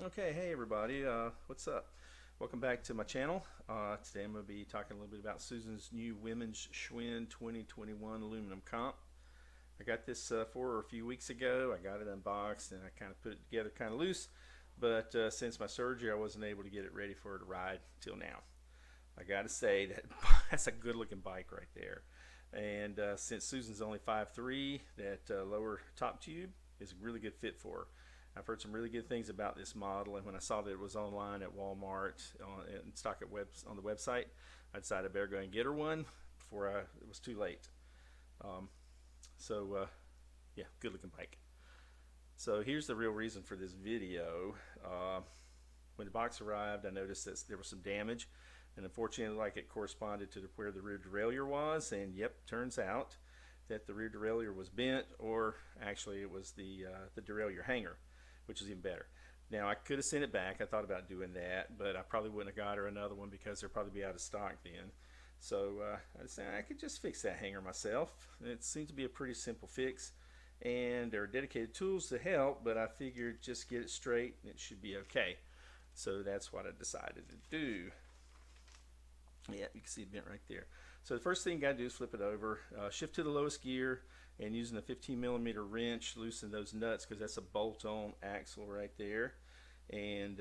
Okay, hey everybody, what's up? Welcome back to my channel. Today I'm going to be talking a little bit about Susan's new women's Schwinn 2021 aluminum comp. I got this for her a few weeks ago. I got it unboxed and I kind of put it together kind of loose, but since my surgery I wasn't able to get it ready for her to ride till now. I got to say that that's a good looking bike right there. And since Susan's only 5'3", that lower top tube is a really good fit for her. I've heard some really good things about this model, and when I saw that it was online at Walmart in stock on the website, I decided I better go and get her one before it was too late. Um, yeah, good looking bike. So here's the real reason for this video. When the box arrived, I noticed that there was some damage, and unfortunately, like, it corresponded to where the rear derailleur was, and yep, turns out that the rear derailleur was bent, or actually it was the derailleur hanger, which is even better. Now, I could have sent it back. I thought about doing that, but I probably wouldn't have got her another one because they'll probably be out of stock then. So I decided I could just fix that hanger myself. It seems to be a pretty simple fix, and there are dedicated tools to help, but I figured just get it straight and it should be okay. So that's what I decided to do. Yeah, you can see it bent right there. So the first thing you got to do is flip it over, shift to the lowest gear, and using a 15mm wrench, loosen those nuts because that's a bolt-on axle right there, and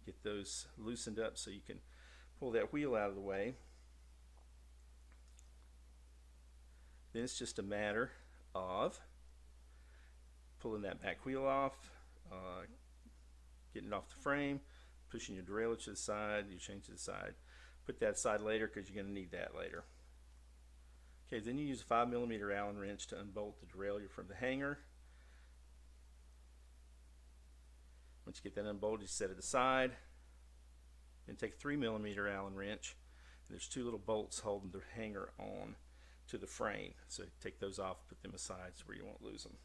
get those loosened up so you can pull that wheel out of the way. Then it's just a matter of pulling that back wheel off, getting it off the frame, pushing your derailleur to the side, your chain to the side. Put that aside later because you're going to need that later. Okay, then you use a 5mm Allen wrench to unbolt the derailleur from the hanger. Once you get that unbolted, you set it aside. Then take a 3mm Allen wrench. There's two little bolts holding the hanger on to the frame. So take those off, put them aside so where you won't lose them.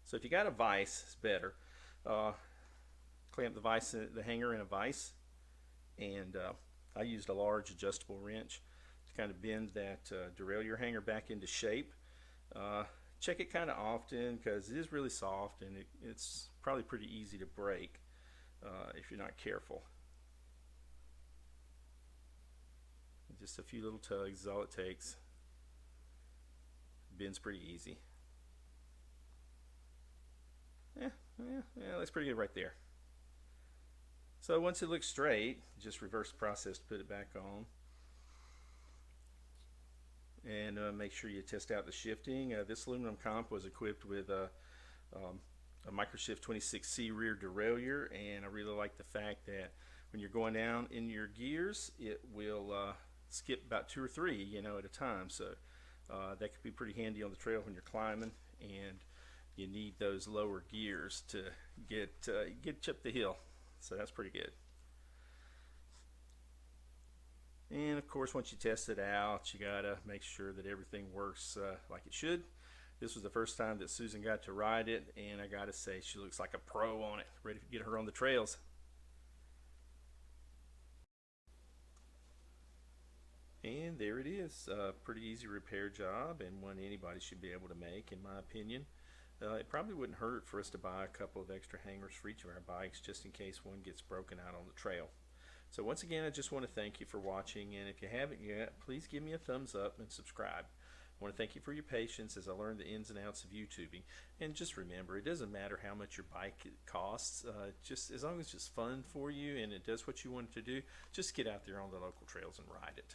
So if you got a vise, it's better. Clamp the hanger in a vise, and I used a large adjustable wrench to kind of bend that derailleur hanger back into shape. Check it kind of often because it is really soft, and it's probably pretty easy to break if you're not careful. Just a few little tugs is all it takes. It bends pretty easy. Yeah, looks pretty good right there. So once it looks straight, just reverse the process to put it back on. And make sure you test out the shifting. This aluminum comp was equipped with a Microshift 26C rear derailleur, and I really like the fact that when you're going down in your gears, it will skip about 2 or 3, at a time. So that could be pretty handy on the trail when you're climbing, and you need those lower gears to get you up the hill. So that's pretty good. And of course, once you test it out, you gotta make sure that everything works like it should. This was the first time that Susan got to ride it, and I gotta say she looks like a pro on it, ready to get her on the trails. And there it is, a pretty easy repair job, and one anybody should be able to make, in my opinion. It probably wouldn't hurt for us to buy a couple of extra hangers for each of our bikes just in case one gets broken out on the trail. So once again, I just want to thank you for watching, and if you haven't yet, please give me a thumbs up and subscribe. I want to thank you for your patience as I learn the ins and outs of YouTubing. And just remember, it doesn't matter how much your bike costs, just as long as it's fun for you and it does what you want it to do, just get out there on the local trails and ride it.